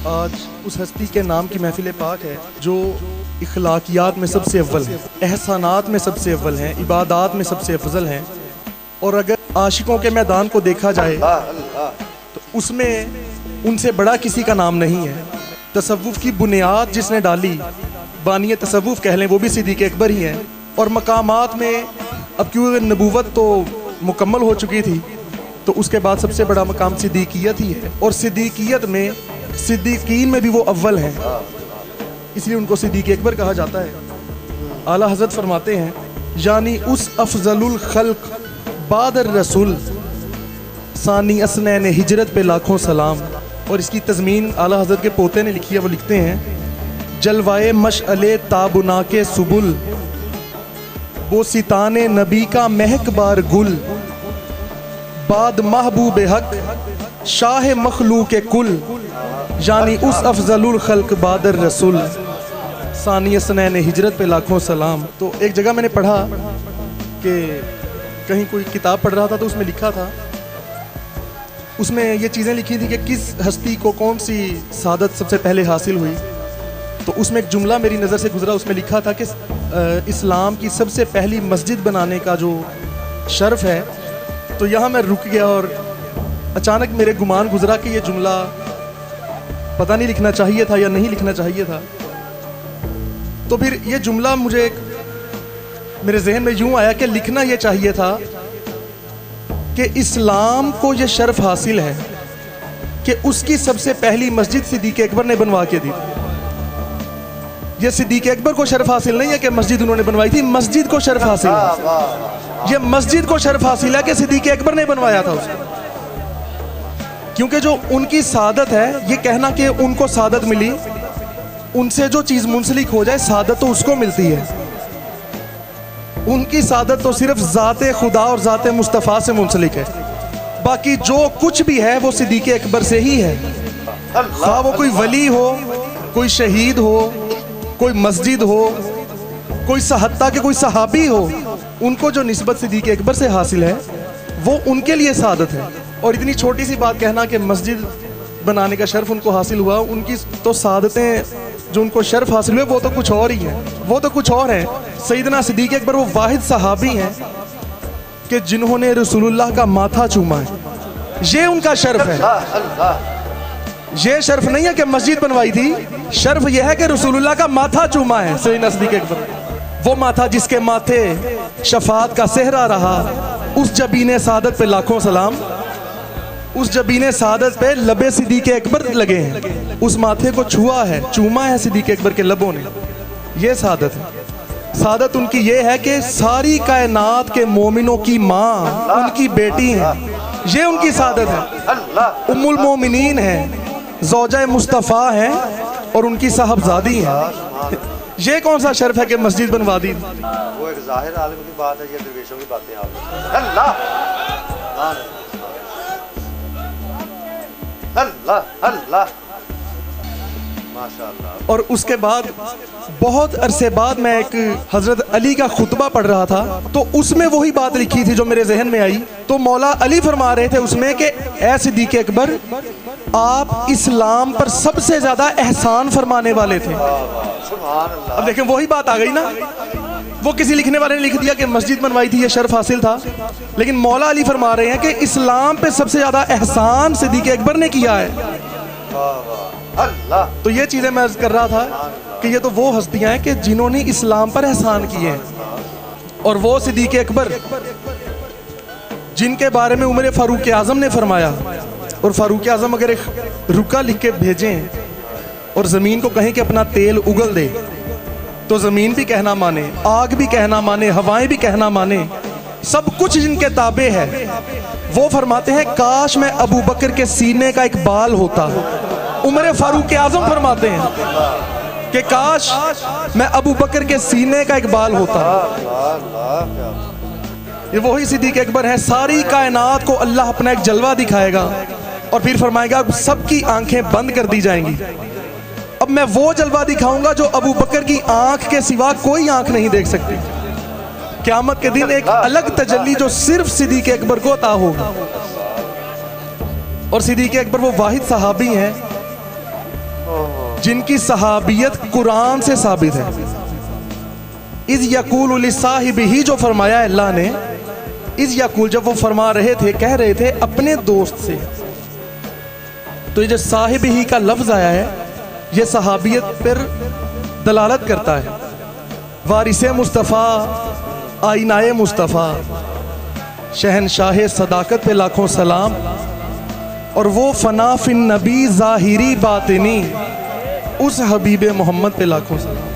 آج اس ہستی کے نام کی محفل پاک ہے جو اخلاقیات میں سب سے اول ہیں، احسانات میں سب سے اول ہیں، عبادات میں سب سے افضل ہیں، اور اگر عاشقوں کے میدان کو دیکھا جائے تو اس میں ان سے بڑا کسی کا نام نہیں ہے۔ تصوف کی بنیاد جس نے ڈالی، بانی تصوف کہہ لیں، وہ بھی صدیق اکبر ہی ہیں۔ اور مقامات میں اب کیونکہ نبوت تو مکمل ہو چکی تھی تو اس کے بعد سب سے بڑا مقام صدیقیت ہی ہے، اور صدیقیت میں صدیقین میں بھی وہ اول ہیں، اس لیے ان کو صدیق اکبر کہا جاتا ہے۔ اعلیٰ حضرت فرماتے ہیں یعنی اس افضل الخلق بعد الرسول ثانی اسنین ہجرت پہ لاکھوں سلام۔ اور اس کی تضمین اعلیٰ حضرت کے پوتے نے لکھی ہے، وہ لکھتے ہیں جلوائے مشعل تابنا کے سبل وہ ستان نبی کا مہک بار گل بعد محبوب حق شاہ مخلوق کل یعنی اس افضل الخلق بعد الرسول ثانی اسنین ہجرت پہ لاکھوں سلام۔ تو ایک جگہ میں نے پڑھا کہ کہیں کوئی کتاب پڑھ رہا تھا تو اس میں لکھا تھا، اس میں یہ چیزیں لکھی تھی کہ کس ہستی کو کون سی سعادت سب سے پہلے حاصل ہوئی۔ تو اس میں ایک جملہ میری نظر سے گزرا، اس میں لکھا تھا کہ اسلام کی سب سے پہلی مسجد بنانے کا جو شرف ہے۔ تو یہاں میں رک گیا اور اچانک میرے گمان گزرا کہ یہ جملہ پتہ نہیں لکھنا چاہیے تھا یا نہیں لکھنا چاہیے تھا۔ تو پھر یہ جملہ مجھے میرے ذہن میں یوں آیا کہ لکھنا یہ چاہیے تھا کہ اسلام کو یہ شرف حاصل ہے کہ اس کی سب سے پہلی مسجد صدیق اکبر نے بنوا کے دی۔ یہ صدیق اکبر کو شرف حاصل نہیں ہے کہ مسجد انہوں نے بنوائی تھی، مسجد کو شرف حاصل ہے، یہ مسجد کو شرف حاصل ہے کہ صدیق اکبر نے بنوایا تھا اسے۔ کیونکہ جو ان کی سعادت ہے، یہ کہنا کہ ان کو سعادت ملی، ان سے جو چیز منسلک ہو جائے سعادت تو اس کو ملتی ہے۔ ان کی سعادت تو صرف ذات خدا اور ذات مصطفیٰ سے منسلک ہے، باقی جو کچھ بھی ہے وہ صدیق اکبر سے ہی ہے۔ خواہ وہ کوئی ولی ہو، کوئی شہید ہو، کوئی مسجد ہو، کوئی حتیٰ کہ کوئی صحابی ہو، ان کو جو نسبت صدیق اکبر سے حاصل ہے وہ ان کے لیے سعادت ہے۔ اور اتنی چھوٹی سی بات کہنا کہ مسجد بنانے کا شرف ان کو حاصل ہوا، ان کی تو سعادتیں جو ان کو شرف حاصل ہوئے وہ تو کچھ اور ہی ہیں، وہ تو کچھ اور ہیں۔ سیدنا صدیق اکبر وہ واحد صحابی ہیں کہ جنہوں نے رسول اللہ کا ماتھا چوما ہے، یہ ان کا شرف ہے۔ یہ شرف نہیں ہے کہ مسجد بنوائی تھی، شرف یہ ہے کہ رسول اللہ کا ماتھا چوما ہے سیدنا صدیق اکبر، وہ ماتھا جس کے ماتھے شفاعت کا صحرا رہا۔ اس جبین سعادت پہ لاکھوں سلام، اس جبین سعادت پہ لب صدیق اکبر لگے ہیں، اس ماتھے کو چھوا ہے، چوما ہے صدیق اکبر کے لبوں نے، یہ سعادت ہے۔ سعادت ان کی یہ ہے کہ ساری کائنات کے مومنوں کی ماں ان کی بیٹی ہیں، یہ ان کی سعادت ہے۔ ام المومنین ہیں، زوجہ مصطفیٰ ہیں اور ان کی صاحبزادی ہیں۔ یہ کون سا شرف ہے کہ مسجد بنوا دی؟ وہ ایک ظاہر عالم کی بات ہے، یہ درویشوں کی باتیں اللہ اللہ اللہ ماشاءاللہ۔ اور اس کے بعد بہت عرصے بعد میں ایک حضرت علی کا خطبہ پڑھ رہا تھا تو اس میں وہی بات لکھی تھی جو میرے ذہن میں آئی۔ تو مولا علی فرما رہے تھے اس میں کہ اے صدیق اکبر، آپ اسلام پر سب سے زیادہ احسان فرمانے والے تھے۔ اب دیکھیں وہی بات آ گئی نا، وہ کسی لکھنے والے نے لکھ دیا کہ مسجد بنوائی تھی، یہ شرف حاصل تھا، لیکن مولا علی فرما رہے ہیں کہ اسلام پہ سب سے زیادہ احسان صدیق اکبر نے کیا ہے۔ تو یہ چیزیں میں عرض کر رہا تھا کہ یہ تو وہ ہستیاں ہیں کہ جنہوں نے اسلام پر احسان کیے ہیں، اور وہ صدیق اکبر جن کے بارے میں عمر فاروق اعظم نے فرمایا، اور فاروق اعظم اگر ایک رکا لکھ کے بھیجیں اور زمین کو کہیں کہ اپنا تیل اگل دے تو زمین بھی کہنا مانے، آگ بھی کہنا مانے، ہوائیں بھی کہنا مانے، سب کچھ جن کے تابع ہے۔ وہ فرماتے ہیں کاش میں ابو بکر کے سینے کا ایک بال ہوتا۔ عمر فاروق اعظم فرماتے ہیں کہ کاش میں ابو بکر کے سینے کا ایک بال ہوتا۔ یہ وہی صدیق اکبر ہیں۔ ساری کائنات کو اللہ اپنا ایک جلوہ دکھائے گا اور پھر فرمائے گا سب کی آنکھیں بند کر دی جائیں گی، اب میں وہ جلوہ دکھاؤں گا جو ابو بکر کی آنکھ کے سوا کوئی آنکھ نہیں دیکھ سکتی۔ قیامت کے دن ایک الگ تجلی جو صرف صدیق اکبر کو عطا ہوگا۔ اور صدیق اکبر وہ واحد صحابی ہیں جن کی صحابیت قرآن سے ثابت ہے. اذ یقول لصاحبہ جو فرمایا اللہ نے، اذ یقول جب وہ فرما رہے تھے، کہہ رہے تھے اپنے دوست سے. تو یہ جو صاحب ہی کا لفظ آیا ہے یہ صحابیت پر دلالت کرتا ہے. وارث مصطفیٰ، آئینہ مصطفیٰ، شہنشاہ صداقت پہ لاکھوں سلام، اور وہ فنا فی النبی ظاہری باطنی، اس حبیب محمد پہ لاکھوں سلام.